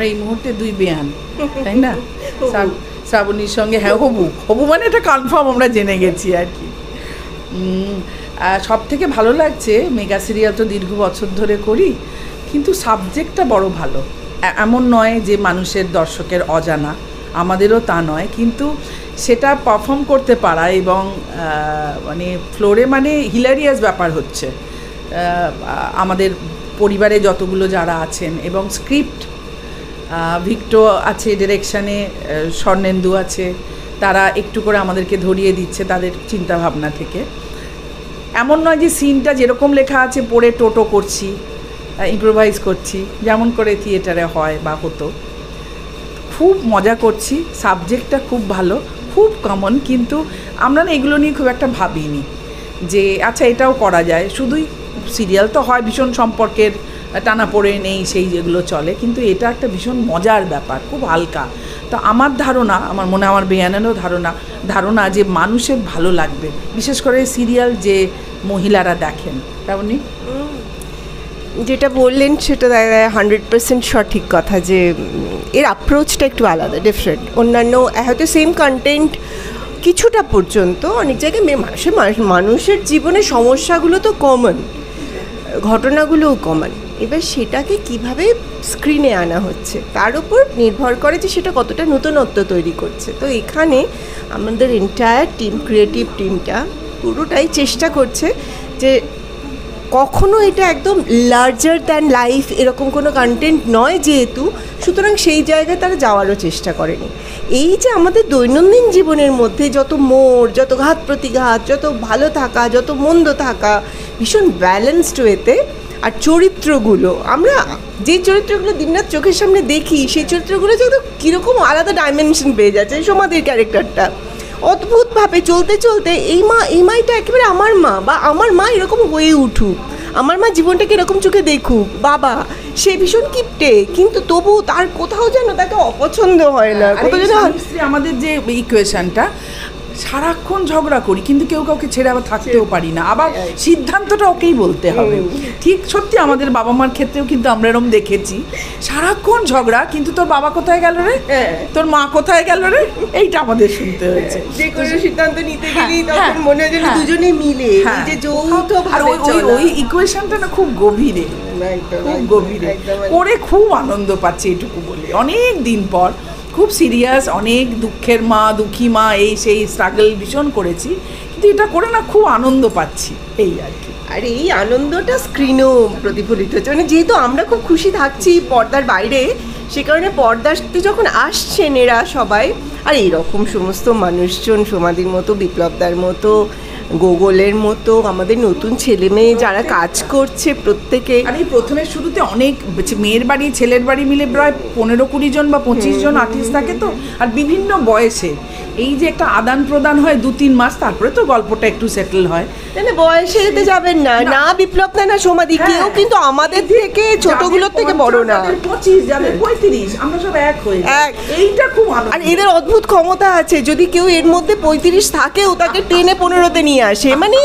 এই মুহূর্তে 2 বেয়ান, তাই না? শ্রাবণীর সঙ্গে হ্যাঁ হবু হবু মানে এটা কনফার্ম আমরা জেনে গেছি আর কি। সব থেকে ভালো লাগছে, মেগা সিরিয়াল তো দীর্ঘ বছর ধরে করি, কিন্তু সাবজেক্টটা বড় ভালো। এমন নয় যে মানুষের দর্শকের অজানা, আমাদেরও তা নয়, কিন্তু সেটা পারফর্ম করতে পারা এবং মানে ফ্লোরে মানে হিলারিয়াস ব্যাপার হচ্ছে আমাদের পরিবারে যতগুলো যারা আছেন, এবং স্ক্রিপ্ট ভিক্টো আছে ডিরেকশানে, স্বর্ণেন্দু আছে, তারা একটু করে আমাদেরকে ধরিয়ে দিচ্ছে তাদের চিন্তাভাবনা থেকে। এমন নয় যে সিনটা যেরকম লেখা আছে পড়ে টোটো করছি, ইম্প্রোভাইজ করছি, যেমন করে থিয়েটারে হয় বা হতো। খুব মজা করছি, সাবজেক্টটা খুব ভালো, খুব কমন, কিন্তু আমরা না এগুলো নিয়ে খুব একটা ভাবিনি যে আচ্ছা এটাও করা যায়। শুধুই সিরিয়াল তো হয় ভীষণ সম্পর্কের টানা পড়ে নেই সেই যেগুলো চলে, কিন্তু এটা একটা ভীষণ মজার ব্যাপার, খুব হালকা। তো আমার ধারণা, আমার মনে আমার বেয়ানেরও ধারণা যে মানুষের ভালো লাগবে, বিশেষ করে সিরিয়াল যে মহিলারা দেখেন। তেমনি যেটা বললেন সেটা 100% সঠিক কথা, যে এর অ্যাপ্রোচটা একটু আলাদা, ডিফারেন্ট। অন্যান্য হয়তো সেম কন্টেন্ট কিছুটা পর্যন্ত অনেক জায়গায় মানুষের জীবনে সমস্যাগুলো তো কমন, ঘটনাগুলোও কমন। এবার সেটাকে কিভাবে স্ক্রিনে আনা হচ্ছে তার উপর নির্ভর করে যে সেটা কতটা নতুনত্ব তৈরি করছে। তো এখানে আমাদের এন্টায়ার টিম, ক্রিয়েটিভ টিমটা পুরোটাই চেষ্টা করছে যে কখনো এটা একদম লার্জার দ্যান লাইফ এরকম কোনো কন্টেন্ট নয় যেহেতু, সুতরাং সেই জায়গায় তারা যাওয়ারও চেষ্টা করেনি। এই যে আমাদের দৈনন্দিন জীবনের মধ্যে যত মোড়, যত ঘাত প্রতিঘাত, যত ভালো থাকা, যত মন্দ থাকা, ভীষণ ব্যালেন্সড ওয়েতে। আর চরিত্রগুলো, আমরা যে চরিত্রগুলো দিনরাত চোখের সামনে দেখি, সেই চরিত্রগুলো যত কীরকম আলাদা ডাইমেনশন পেয়ে যাচ্ছে। সমাধির ক্যারেক্টারটা অদ্ভুতভাবে চলতে চলতে এই মাইটা একেবারে আমার মা, বা আমার মা এরকম হয়ে উঠুক, আমার মা জীবনটাকে এরকম চোখে দেখুক, বাবা সে ভীষণ কিপটে, কিন্তু তবু তার কোথাও যেন তাকে অপছন্দ হয় না। আমাদের যে ইকুয়েশনটা, সারাক্ষণ ঝগড়া করি কিন্তু কেউ কাউকে ছেড়ে আবার থাকতেও পারি না, আবার সিদ্ধান্তটা ওকেই বলতে হবে। ঠিক সত্যি আমাদের বাবা মার ক্ষেত্রেও কিন্তু আমরা এরকম দেখেছি, সারাক্ষণ ঝগড়া, কিন্তু তোর বাবা কোথায় গেল রে, তোর মা কোথায় গেল রে, এইটা আমাদের শুনতে হয়েছে। যে কোনো সিদ্ধান্ত নিতে গেলেই তখন মনে হয় যেন দুজনে মিলে যে যৌথ, আর ওই ইকুয়েশনটা না খুব গভীরে, খুব গভীরে করে খুব আনন্দ পাচ্ছি এটুকু বলি। অনেক দিন পর খুব সিরিয়াস, অনেক দুঃখের মা, দুঃখী মা, এই সেই স্ট্রাগল ভীষণ করেছি, কিন্তু এটা করে না খুব আনন্দ পাচ্ছি, এই আর কি। আর এই আনন্দটা স্ক্রিনেও প্রতিফলিত হচ্ছে, মানে যেহেতু আমরা খুব খুশি থাকছি পর্দার বাইরে, সে কারণে পর্দাতে যখন আসছেন এরা সবাই, আর এইরকম সমস্ত মানুষজন, সমাধির মতো, বিপ্লবদার মতো, গোগলের মতো, আমাদের নতুন ছেলে মেয়ে যারা কাজ করছে প্রত্যেকে। আর এই প্রথমের শুরুতে অনেক মেয়ের বাড়ি ছেলের বাড়ি মিলে প্রায় 15-20 জন বা 25 জন আর্টিস্ট থাকে, তো আর বিভিন্ন বয়সে এই যে একটা আদান প্রদান হয় 2-3 মাস, তারপরে তো গল্পটা একটু সেটেল হয়। তাহলে বয়সে যেতে যাবেন না, না বিপ্লব না সমাধি, কেউ কিন্তু আমাদের থেকে ছোটগুলোর থেকে বড় না, 25 যাদের 35 আমরা সব এক হয়ে যাই, এইটা খুব আনন্দ। আর এদের অদ্ভুত ক্ষমতা আছে, যদি কেউ এর মধ্যে 35 থাকেও তাকে 10-15-তে নিয়ে আসে, মানে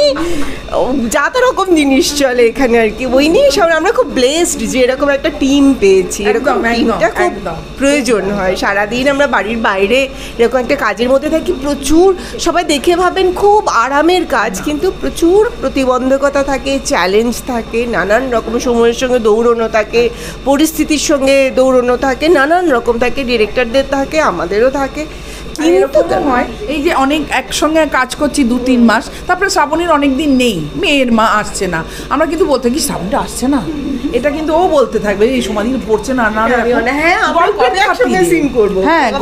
যত রকম জিনিস চলে এখানে আর কি। ওই নিয়ে সব আমরা খুব ব্লেসড যে এরকম একটা টিম পেয়েছি। এরকম টিমটা খুব প্রয়োজন হয়। সারাদিন আমরা বাড়ির বাইরে এরকম একটা কাজের মধ্যে থাকি, প্রচুর সবাই দেখে ভাবেন খুব আরামের কাজ, কিন্তু প্রচুর প্রতিবন্ধকতা থাকে, চ্যালেঞ্জ থাকে, নানান রকম সময়ের সঙ্গে দৌড়নো থাকে, পরিস্থিতির সঙ্গে দৌড়নো থাকে, নানান রকম থাকে, ডিরেক্টরদের থাকে, আমাদেরও থাকে। কিন্তু হয় এই যে অনেক একসঙ্গে কাজ করছি 2-3 মাস, তারপরে শ্রাবণীর অনেক দিন নেই, মেয়ের মা আসছে না, আমরা কিন্তু বলতে কি শ্রাবণটা আসছে না, এটা কিন্তু ও বলতে থাকবে এই সময় পড়ছে না, না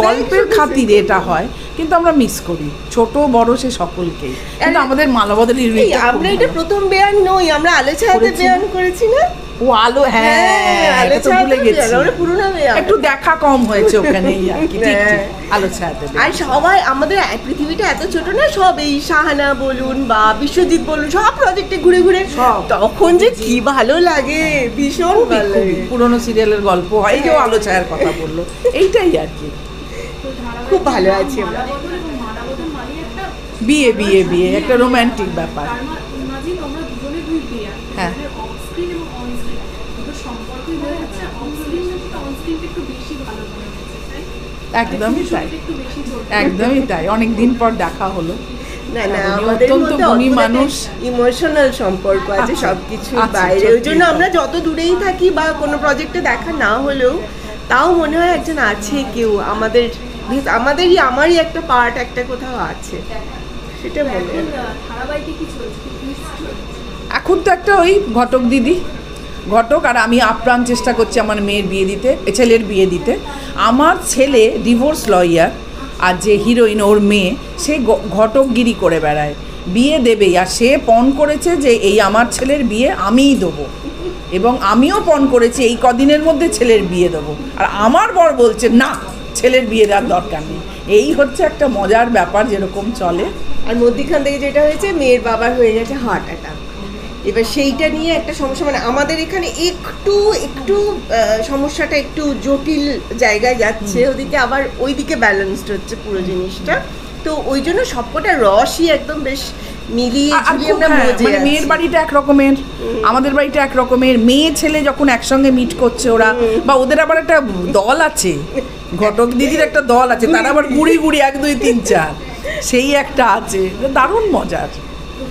গল্পের খাতিরে এটা হয়, কিন্তু আমরা মিস করি ছোট বড় সে সকলকেই। কিন্তু আমাদের মালাবদলী আমরা এটা প্রথম বেয়ান নই, আমরা আলোচনাতে বেয়ান করেছি না, ও আলো, হ্যাঁ ভুলে গেছি, একটু দেখা কম হয়েছে ওখানে আলোচনাতে। আর সবাই আমাদের পৃথিবীটা এত ছোট না, সব এই শাহানা বলুন বা বিশ্বজিৎ বলুন, সব প্রজেক্টে ঘুরে ঘুরে তখন যে কি ভালো লাগে, ভীষণ ভালো লাগে। পুরোনো সিরিয়ালের গল্প হয়, এই যে আলোচনার কথা বললো, এইটাই আর কি। খুব ভালো আছি আমরা। বিয়ে বিয়ে বিয়ে একটা রোমান্টিক ব্যাপার। হ্যাঁ, সম্পর্ক একটু বেশি ভালো একদমই তাই, একদমই তাই, অনেক দিন পর দেখা হলো। না না, উনি আমাদের অত্যন্ত গুণী মানুষ, ইমোশনাল সম্পর্ক আছে আচ্ছা, সবকিছু আচ্ছা, বাইরে, ওই জন্য সত্যি আমরা যত দূরেই থাকি বা কোনো প্রজেক্টে দেখা না হলেও তাও মনে হয় একজন আছে কেউ আমাদের, আমারই একটা পার্ট একটা কোথাও আছে, সেটা মনে হয়। এখন তো একটা ওই ঘটক দিদি, ঘটক আর আমি আপ্রাণ চেষ্টা করছি আমার মেয়ের বিয়ে দিতে, ছেলের বিয়ে দিতে। আমার ছেলে ডিভোর্স লয়ার, আর যে হিরোইন ওর মেয়ে সে ঘটকগিরি করে বেড়ায়, বিয়ে দেবেই, আর সে পণ করেছে যে এই আমার ছেলের বিয়ে আমিই দেবো, এবং আমিও পণ করেছি এই কদিনের মধ্যে ছেলের বিয়ে দেবো, আর আমার বর বলছে না ছেলের বিয়ে দেওয়ার দরকার নেই। এই হচ্ছে একটা মজার ব্যাপার যেরকম চলে। আর মধ্যিখান থেকে যেটা হয়েছে, মেয়ের বাবার হয়ে গেছে হার্ট অ্যাটাক, এবার সেইটা নিয়ে একটা সমস্যা, মানে আমাদের এখানে একটু সমস্যাটা একটু জটিল জায়গায় যাচ্ছে, ওদিকে আবার ওইদিকে ব্যালেন্সড হচ্ছে পুরো জিনিসটা, তো ওই জন্য সবকটা রসই একদম বেশ মিলিয়ে ঝুলিয়ে আমরা মজে মানে মেয়ের বাড়িটা এক রকমের, আমাদের বাড়িটা এক রকমের, মেয়ে ছেলে যখন একসঙ্গে মিট করছে ওরা, বা ওদের আবার একটা দল আছে, ঘটক দিদির একটা দল আছে, তারা আবার গুড়ি 1 2 3 4 সেই একটা আছে, দারুণ মজার।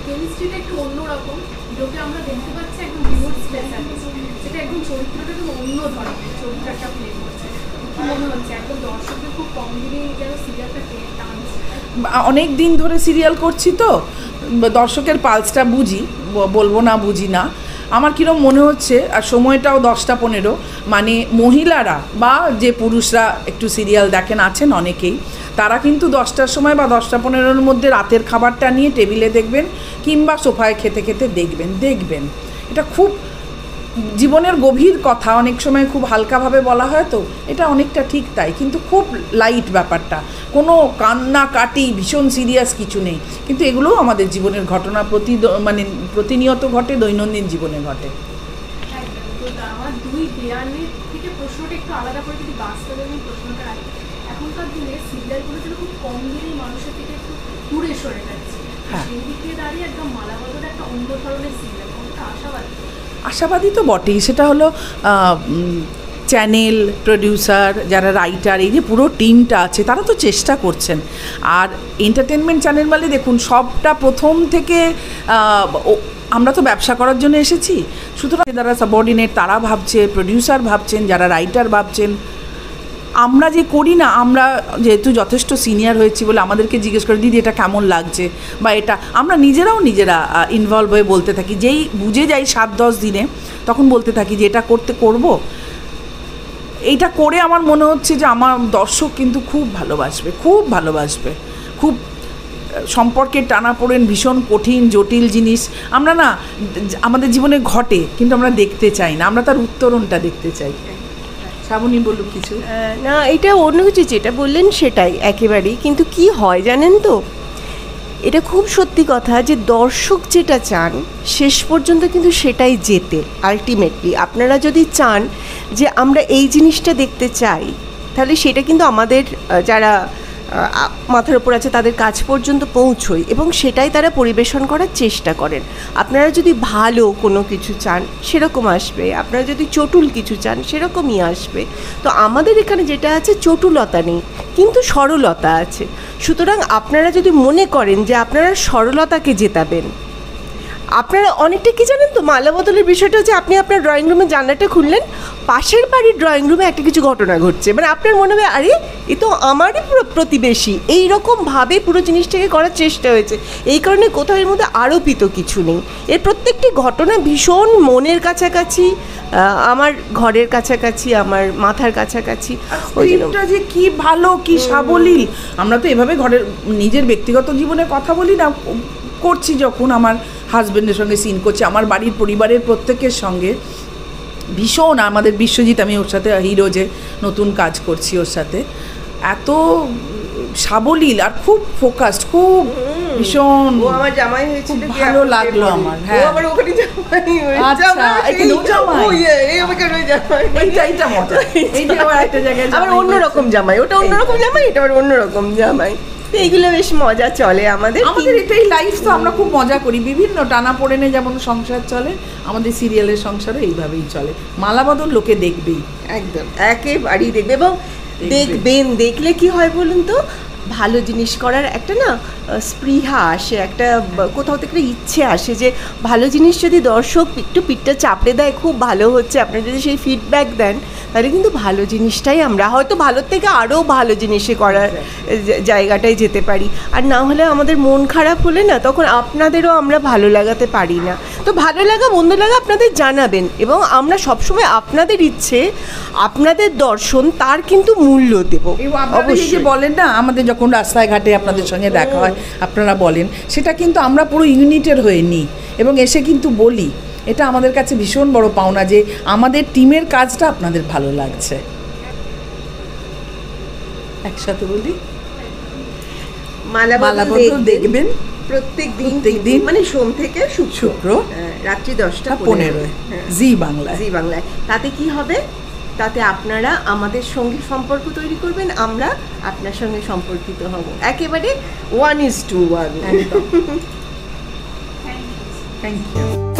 কেমিস্ট্রিটা একটু অন্যরকম, যেটা আমরা দেখতে পাচ্ছি একদম রিমোট স্পেশালিস্ট, সেটা একদম চরিত্রটা একদম অন্য ধরনের চরিত্রটা প্লে করছে। কি মনে হচ্ছে একদম দর্শকদের খুব কম দিনেই যেন সিরিয়ালটাকে টানছে? অনেক দিন ধরে সিরিয়াল করছি তো দর্শকের পালসটা বুঝি, বলবো না বুঝি না। আমার কীরকম মনে হচ্ছে, আর সময়টাও 10টা 15, মানে মহিলারা বা যে পুরুষরা একটু সিরিয়াল দেখেন আছেন অনেকেই, তারা কিন্তু 10টার সময় বা 10টা 15-এর মধ্যে রাতের খাবারটা নিয়ে টেবিলে দেখবেন, কিংবা সোফায় খেতে খেতে দেখবেন। এটা খুব জীবনের গভীর কথা, অনেক সময় খুব হালকাভাবে বলা হয়, তো এটা অনেকটা ঠিক তাই, কিন্তু খুব লাইট ব্যাপারটা, কোনো কান্নাকাটি ভীষণ সিরিয়াস কিছু নেই, কিন্তু এগুলোও আমাদের জীবনের ঘটনা, মানে প্রতিনিয়ত ঘটে, দৈনন্দিন জীবনে ঘটে। আমার দুই দেয়ালের থেকে প্রশ্নটা একটু আলাদা করে যদি বাস্তবে আমি প্রশ্নটা রাখি, এখনকার দিনে সিরিয়ালগুলো যেন খুব কম দিনেই মানুষের থেকে একটু দূরে সরে যাচ্ছে, সেই দিক থেকে দাঁড়িয়ে একদম মালাবদল একটা অন্য ধরনের সিরিয়াল, কোনটা আশাবাদী? আশাবাদী তো বটেই, সেটা হলো চ্যানেল প্রডিউসার, যারা রাইটার, এই যে পুরো টিমটা আছে, তারা তো চেষ্টা করছেন। আর এন্টারটেনমেন্ট চ্যানেল মানে দেখুন সবটা প্রথম থেকে, আমরা তো ব্যবসা করার জন্য এসেছি, সুতরাং যারা সাবঅর্ডিনেট তারা ভাবছে, প্রডিউসার ভাবছেন, যারা রাইটার ভাবছেন। আমরা যে করি না, আমরা যেহেতু যথেষ্ট সিনিয়র হয়েছি বলে আমাদেরকে জিজ্ঞেস করে দিদি এটা কেমন লাগছে, বা এটা আমরা নিজেরা ইনভলভ হয়ে বলতে থাকি, যেই বুঝে যাই 7-10 দিনে তখন বলতে থাকি যে এটা করব। এইটা করে আমার মনে হচ্ছে যে আমার দর্শক কিন্তু খুব ভালোবাসবে। খুব সম্পর্কের টানাপোড়েন, ভীষণ কঠিন জটিল জিনিস আমরা না আমাদের জীবনে ঘটে, কিন্তু আমরা দেখতে চাই না, আমরা তার উত্তরণটা দেখতে চাই। শ্রাবণী বলুক কিছু। না, এটা অন্য কিছু, যেটা বললেন সেটাই একেবারেই, কিন্তু কি হয় জানেন তো, এটা খুব সত্যি কথা যে দর্শক যেটা চান শেষ পর্যন্ত কিন্তু সেটাই জেতে আলটিমেটলি। আপনারা যদি চান যে আমরা এই জিনিসটা দেখতে চাই, তাহলে সেটা কিন্তু আমাদের যারা মাথার ওপর আছে তাদের কাছ পর্যন্ত পৌঁছয়, এবং সেটাই তারা পরিবেশন করার চেষ্টা করেন। আপনারা যদি ভালো কোনো কিছু চান সেরকম আসবে, আপনারা যদি চটুল কিছু চান সেরকমই আসবে। তো আমাদের এখানে যেটা আছে, চটুলতা নেই কিন্তু সরলতা আছে। সুতরাং আপনারা যদি মনে করেন যে আপনারা সরলতাকে জেতাবেন, আপনারা অনেকটা কি জানেন তো, মালাবদলের বিষয়টা হচ্ছে আপনি আপনার ড্রয়িং রুমের জানলাটা খুললেন, পাশের বাড়ির ড্রয়িং রুমে একটা কিছু ঘটনা ঘটছে, মানে আপনার মনে হবে আরে এ তো আমারই প্রতিবেশী, এইরকমভাবে পুরো জিনিসটাকে করার চেষ্টা হয়েছে। এই কারণে কোথাও এর মধ্যে আরোপিত কিছু নেই, এর প্রত্যেকটি ঘটনা ভীষণ মনের কাছাকাছি, আমার ঘরের কাছাকাছি, আমার মাথার কাছাকাছি। ওইটা যে কি ভালো, কি সাবলীল। আমরা তো এভাবে ঘরের নিজের ব্যক্তিগত জীবনে কথা বলি না, করছি যখন আমার হাজব্যান্ডের সঙ্গে সিন করছি, আমার বাড়ির পরিবারের প্রত্যেকের সঙ্গে ভীষণ, আমাদের বিশ্বজিৎ, আমি ওর সাথে হিরো যে নতুন কাজ করছি ওর সাথে, এত সাবলীল আর খুব ফোকাসড, খুব ভীষণ। ও আমার জামাই হয়েছিল, ভালো লাগলো আমার। হ্যাঁ, আমার ওখানে জামাই আচ্ছা, এখানেও জামাই, এই ওখানে জামাই, এইটা মজা। এই যে আবার একটা জায়গায় আবার অন্যরকম জামাই, ওটা অন্যরকম জামাই, এটা আবার অন্যরকম জামাই। তো এইগুলো বেশ মজা চলে আমাদের এটাই লাইফ। তো আমরা খুব মজা করি, বিভিন্ন টানাপোড়েনে যেমন সংসার চলে, আমাদের সিরিয়ালের সংসারও এইভাবেই চলে। মালাবদল লোকে দেখবেই, একদম একেবারেই দেখবে। এবং দেখবেন, দেখলে কি হয় বলুন তো, ভালো জিনিস করার একটা না স্পৃহা আসে, একটা কোথাও থেকে ইচ্ছে আসে যে ভালো জিনিস যদি দর্শক একটু পিঠটা চাপড়ে দেয় খুব ভালো হচ্ছে, আপনারা যদি সেই ফিডব্যাক দেন তাহলে কিন্তু ভালো জিনিসটাই আমরা হয়তো ভালোর থেকে আরও ভালো জিনিসে করার জায়গাটায় যেতে পারি। আর না হলে আমাদের মন খারাপ হলে না তখন আপনাদেরও আমরা ভালো লাগাতে পারি না। তো ভালো লাগা মন্দ লাগা আপনাদের জানাবেন, এবং আমরা সবসময় আপনাদের ইচ্ছে, আপনাদের দর্শন তার কিন্তু মূল্য দেবো। অবশ্যই যে বলেন না, আমাদের যখন রাস্তায় ঘাটে আপনাদের সঙ্গে দেখা হয় আপনারা বলেন, সেটা কিন্তু আমরা পুরো ইউনিটের হয়ে নিই এবং এসে কিন্তু বলি। এটা আমাদের কাছে ভীষণ বড় পাওনা যে আমাদের টিমের কাজটা আপনাদের ভালো লাগছে। একসাথে বলি, মালাবদল দেখবেন প্রত্যেক দিন মানে সোম থেকে শুক্র রাত্রি 10:15 জি বাংলায়। তাতে কি হবে, তাতে আপনারা আমাদের সঙ্গে সম্পর্ক তৈরি করবেন, আমরা আপনার সঙ্গে সম্পর্কিত হব, একেবারে 1:1। Thank you.